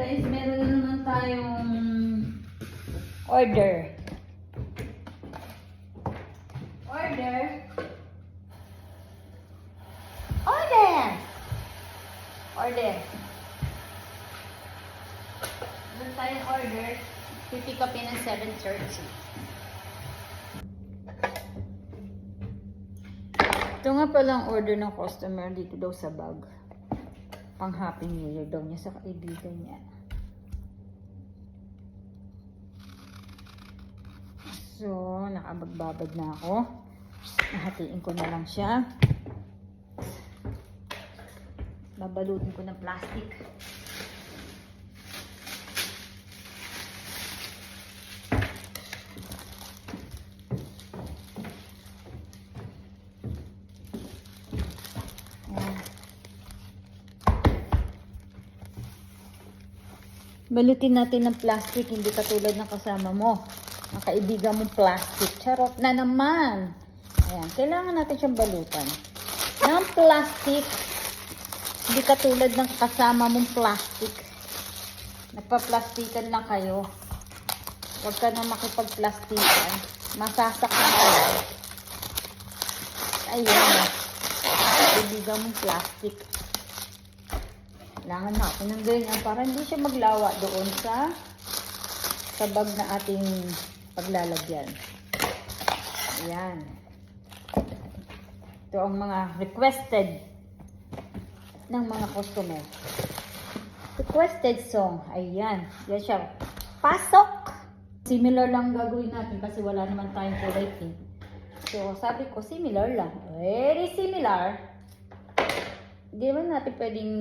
guys, meron na naman tayong order. Order. Order. Order. Meron tayong order. Pipick up in ng 7:30. Ito nga palang order ng customer dito daw sa bag. Pang Happy New Year daw niya sa kaibigan niya. So, nakabagbabad na ako. Nahatiin ko na lang siya. Babalutin ko ng plastic. Balutin natin ng plastic, hindi katulad ng kasama mo. Ang kaibigan mong plastic. Charot na naman. Ayan, kailangan natin siyang balutan. Ng plastic. Hindi katulad ng kasama mong plastic. Nagpa-plastikan lang kayo. Huwag ka na makipag-plastikan. Masasaktan ka. Ayan. Kaibigan mong plastic. Kailangan natin ng ganyan para hindi siya maglawa doon sa bag na ating paglalagyan. Ayan. Ito ang mga requested ng mga customer. Requested song. Ayan. Yan siya. Pasok! Similar lang gagawin natin kasi wala naman tayong kulay pink. So, sabi ko, similar lang. Very similar. Hindi naman natin pwedeng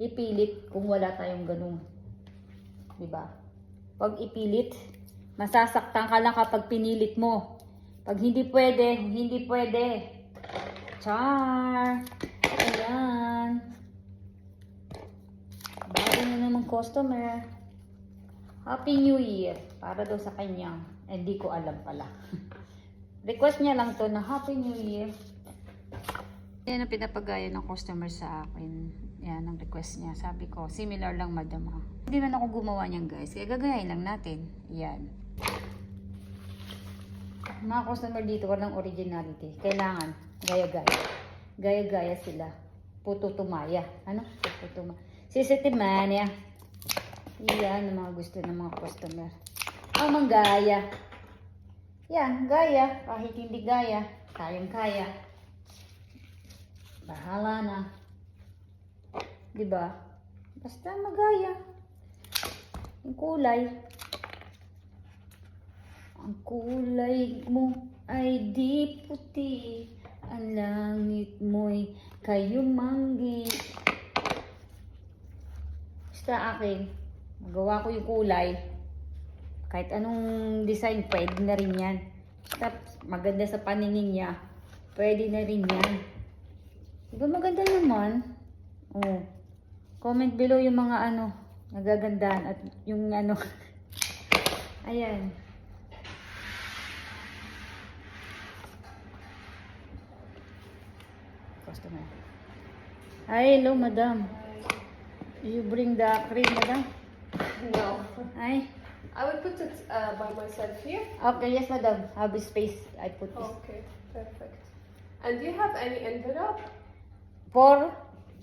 ipilit kung wala tayong ganun. Diba? Pag ipilit, masasaktan ka lang kapag pinilit mo. Pag hindi pwede, hindi pwede. Char! Ayan. Bago na naman customer. Happy New Year. Para daw sa kanyang. Hindi ko alam pala. Request niya lang to na Happy New Year. Yan ang pinapagaya ng customer sa akin. Yan ang request niya. Sabi ko, similar lang madam ha. Hindi man ako gumawa niyan guys. Kaya gagayain lang natin. Yan. Mga customer dito walang originality. Kailangan gaya-gaya. Gaya-gaya sila. Puto tumaya. Ano? Puto tumaya. Sisitimania. Yan ang mga gusto ng mga customer. Ang manggaya. Yan, gaya. Kahit hindi gaya, kayang-kaya. Bahala na. Diba? Basta magaya. Yung kulay. Ang kulay mo ay di puti. Ang langit mo'y kayumanggi. Basta akin. Magawa ko yung kulay. Kahit anong design, pwede na rin yan. Basta maganda sa paningin niya. Pwede na rin yan. Diba maganda naman? Oh. Comment below yung mga nagagandaan at yung ayan. Customer. Hi, hello madam. You bring the cream, madam? No. Hi. I would put it by myself here. Okay, yes madam. Have a space. I put this. Okay, perfect. And do you have any envelope?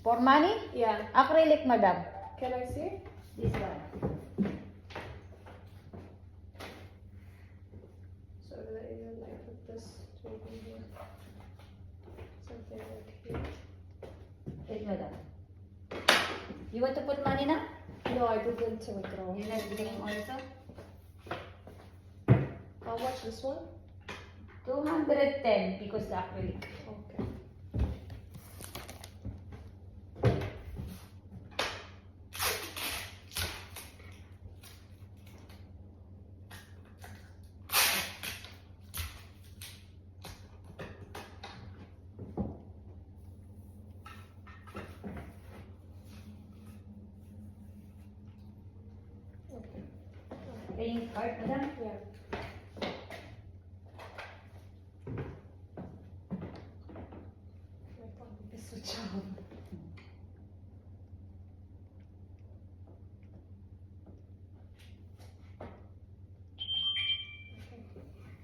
For money? Yeah. Acrylic, madam. Can I see? This one. So that even I put this maybe here. Something like here. Wait, madam. You want to put money now? No, I didn't withdraw. You like getting also? How much this one? 210 because the acrylic. Okay. Paying card, madam? Yeah. My phone is switch on.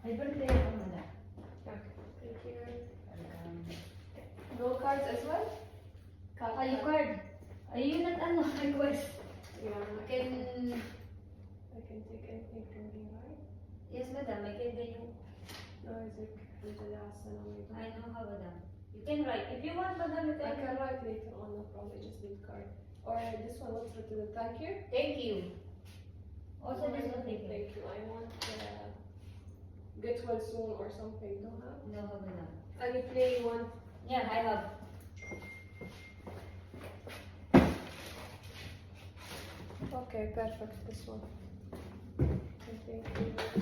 Ay, birthday ako na. Okay, thank you. Gold cards as well? Ay, card. Ayun at ano, request. Yeah, Can, I can take anything from here, right? yes madam, I can get you. No, Isaac, with the last one on my I know how madam. You can write. If you want madam, you I can. can write later on, no problem, just need card. Or this one, what's written? Thank you. Thank you. Also this one, thank you. Thank you. I want get well soon or something. Don't have. No, madam. And you play one. Yeah, I have. Okay, perfect. This one. Okay, thank you.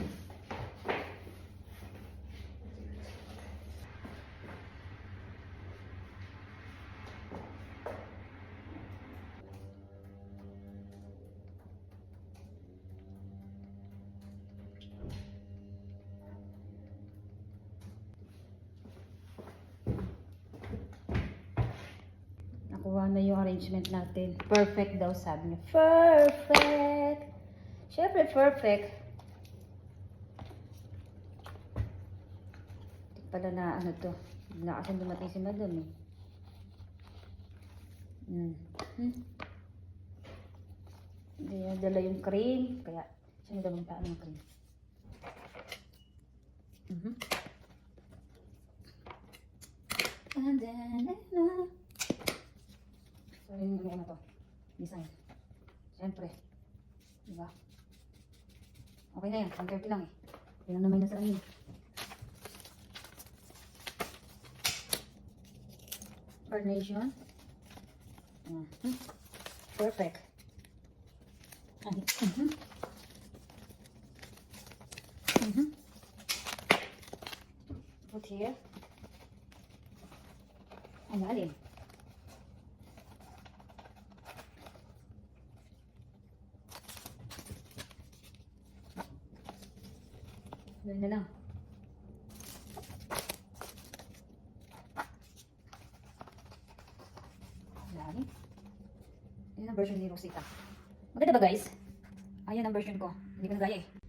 Nakuha na yung arrangement natin. Perfect daw sabi niya. Perfect! Siyempre perfect. Hindi pala na ano to. Bigla kasi dumating si madam eh. Hindi niya dala yung cream. Kaya siya na dalang taan ng cream. And then, so, yun yung ano to. Design. Siyempre. Diba? Okay na yan. 130 lang eh. Kailan naman na sa amin. Carnation. Perfect. Put here. Ang lalim. Ganun na lang. Lalim. Yan ang version ni Rosita. Maganda ba guys? Ayan ang version ko. Hindi ko nagaya eh.